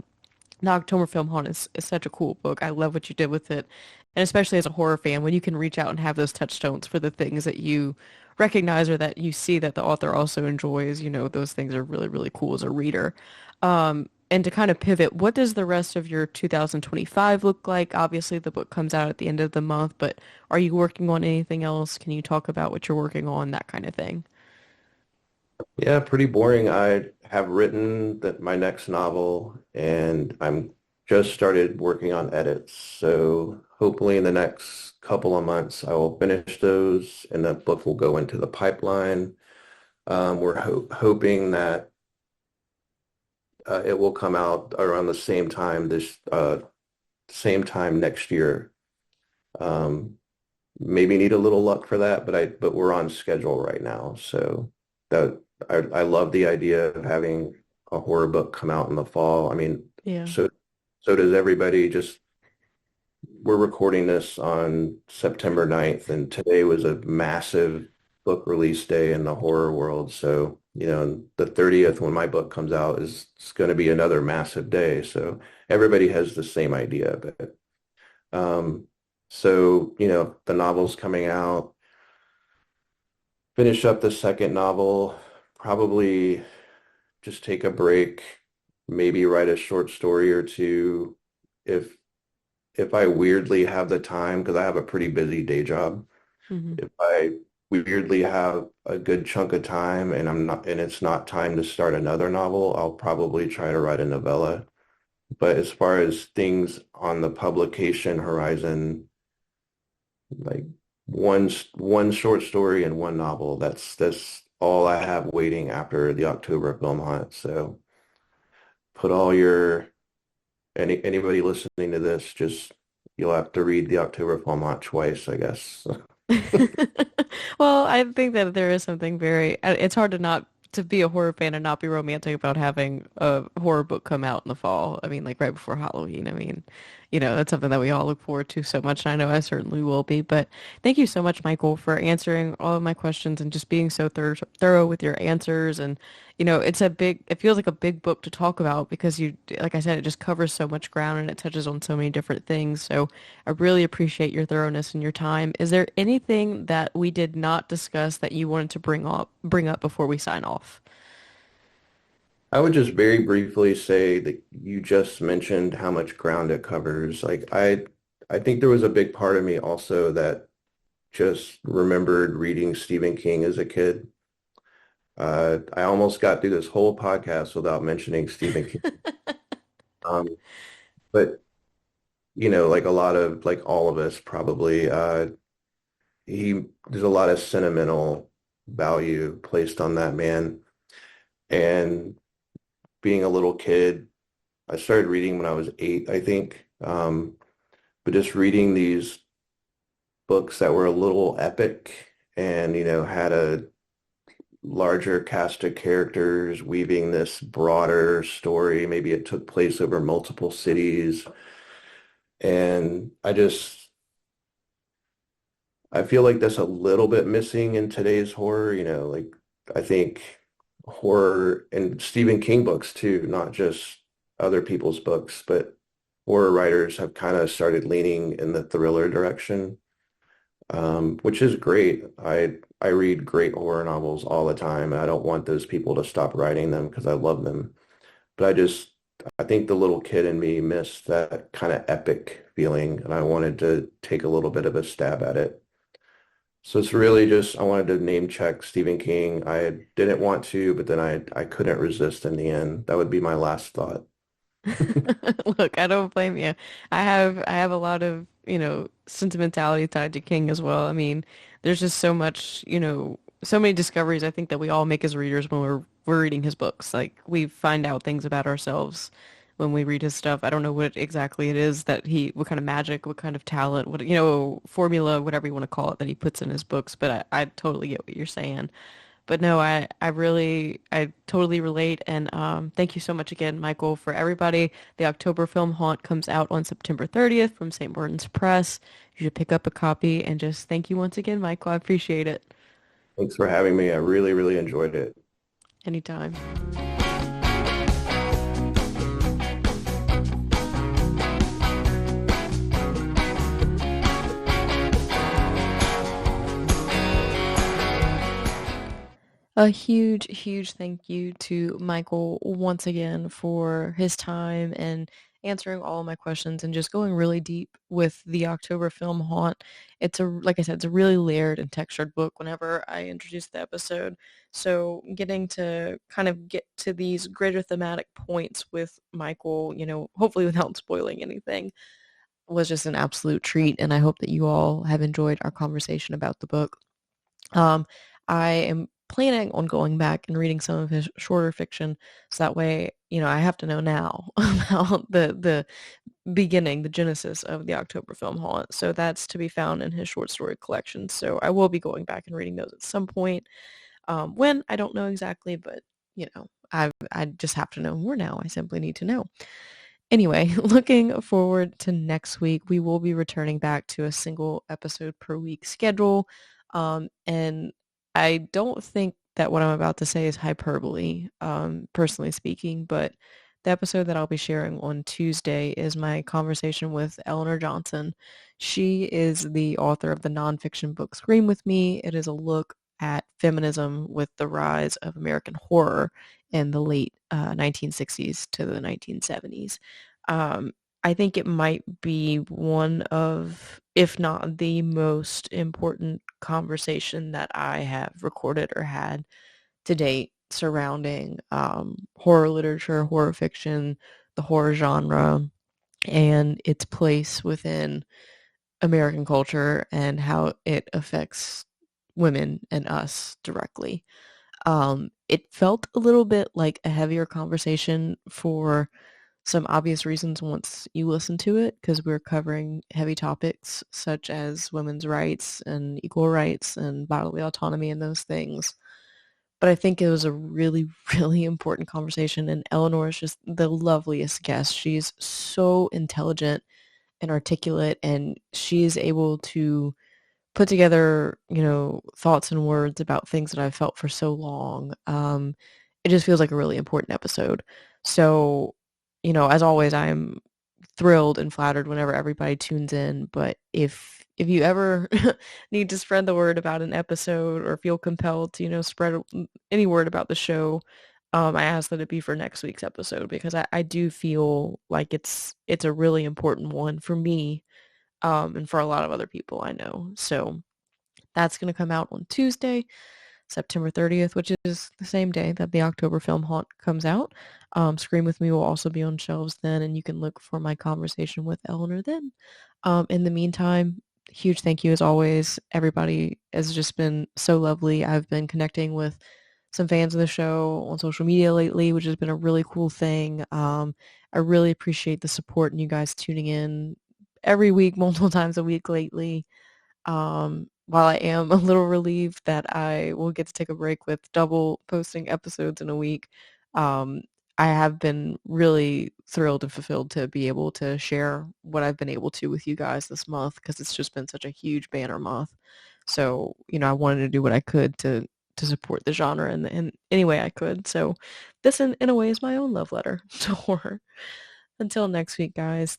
the October Film Haunt is such a cool book. I love what you did with it. And especially as a horror fan, when you can reach out and have those touchstones for the things that you recognize or that you see that the author also enjoys, those things are really, really cool as a reader. And to kind of pivot, what does the rest of your 2025 look like? Obviously, the book comes out at the end of the month, but are you working on anything else? Can you talk about what you're working on, that kind of thing? yeah, pretty boring. I have written my next novel, and I'm just started working on edits. So hopefully in the next couple of months, I will finish those, and that book will go into the pipeline. We're hoping that it will come out around the same time next year. Um, Maybe need a little luck for that, but we're on schedule right now. So that I love the idea of having a horror book come out in the fall. I mean, Yeah. so so does everybody. Just we're recording this on September 9th, and today was a massive book release day in the horror world. So, the 30th when my book comes out is it's going to be another massive day. So everybody has the same idea of it. Um, so, the novel's coming out, finish up the second novel, probably just take a break, maybe write a short story or two if if I weirdly have the time, because I have a pretty busy day job. Hmm. If I weirdly have a good chunk of time and it's not time to start another novel, I'll probably try to write a novella. But as far as things on the publication horizon, like one short story and one novel. That's all I have waiting after the October film hunt. So put all your anybody listening to this, just you'll have to read the October Fairmont twice, I guess. Well, I think that there is something very, it's hard to not to be a horror fan and not be romantic about having a horror book come out in the fall. I mean, like right before Halloween. I mean, that's something that we all look forward to so much, and I know I certainly will be. But thank you so much, Michael, for answering all of my questions and just being so thorough with your answers. And it feels like a big book to talk about because like I said, it just covers so much ground and it touches on so many different things. So I really appreciate your thoroughness and your time. Is there anything that we did not discuss that you wanted to bring up before we sign off? I would just very briefly say that you just mentioned how much ground it covers. I think there was a big part of me also that just remembered reading Stephen King as a kid. I almost got through this whole podcast without mentioning Stephen King. Um, but like a lot of like all of us probably, there's a lot of sentimental value placed on that man. And being a little kid, I started reading when I was 8, I think. But just reading these books that were a little epic and, had a larger cast of characters weaving this broader story. Maybe it took place over multiple cities. And I feel like that's a little bit missing in today's horror, like I think horror and Stephen King books too, not just other people's books, but horror writers have kind of started leaning in the thriller direction, which is great. I read great horror novels all the time. I don't want those people to stop writing them because I love them. But I think the little kid in me missed that kind of epic feeling, and I wanted to take a little bit of a stab at it. So it's really just I wanted to name check Stephen King. I didn't want to, but then I couldn't resist in the end. That would be my last thought. Look, I don't blame you. I have a lot of, sentimentality tied to King as well. I mean, there's just so much, so many discoveries I think that we all make as readers when we're reading his books. Like we find out things about ourselves when we read his stuff. I don't know what exactly it is what kind of magic, what kind of talent, what, formula, whatever you want to call it that he puts in his books, but I totally get what you're saying. But no, I totally relate. And thank you so much again, Michael, for everybody. The October Film Haunt comes out on September 30th from St. Martin's Press. You should pick up a copy and just thank you once again, Michael. I appreciate it. Thanks for having me. I really, really enjoyed it. Anytime. A huge, huge thank you to Michael once again for his time and answering all of my questions and just going really deep with the October Film Haunt. Like I said, it's a really layered and textured book whenever I introduced the episode. So getting to kind of get to these greater thematic points with Michael, hopefully without spoiling anything, was just an absolute treat. And I hope that you all have enjoyed our conversation about the book. Um, I am planning on going back and reading some of his shorter fiction, so that way, I have to know now about the beginning, the genesis of the October Film Haunt. So that's to be found in his short story collection. So I will be going back and reading those at some point. When I don't know exactly, but I just have to know more now. I simply need to know. Anyway, looking forward to next week. We will be returning back to a single episode per week schedule. And I don't think that what I'm about to say is hyperbole, personally speaking, but the episode that I'll be sharing on Tuesday is my conversation with Eleanor Johnson. She is the author of the nonfiction book Scream With Me. It is a look at feminism with the rise of American horror in the late 1960s to the 1970s. Um, I think it might be one of, if not the most important conversation that I have recorded or had to date surrounding horror literature, horror fiction, the horror genre, and its place within American culture and how it affects women and us directly. It felt a little bit like a heavier conversation for some obvious reasons once you listen to it, because we're covering heavy topics such as women's rights and equal rights and bodily autonomy and those things. But I think it was a really, really important conversation, and Eleanor is just the loveliest guest. She's so intelligent and articulate, and she's able to put together, thoughts and words about things that I've felt for so long. It just feels like a really important episode. So, as always, I'm thrilled and flattered whenever everybody tunes in. But if you ever need to spread the word about an episode or feel compelled to, spread any word about the show, I ask that it be for next week's episode because I do feel like it's a really important one for me, and for a lot of other people I know. So that's going to come out on Tuesday, September 30th, which is the same day that the October film Haunt comes out. Scream With Me will also be on shelves then, and you can look for my conversation with Eleanor then. In the meantime, huge thank you as always. Everybody has just been so lovely. I've been connecting with some fans of the show on social media lately, which has been a really cool thing. I really appreciate the support and you guys tuning in every week, multiple times a week lately. While I am a little relieved that I will get to take a break with double posting episodes in a week, um, I have been really thrilled and fulfilled to be able to share what I've been able to with you guys this month because it's just been such a huge banner month. So, I wanted to do what I could to support the genre in any way I could. So this in a way is my own love letter to horror. Until next week, guys.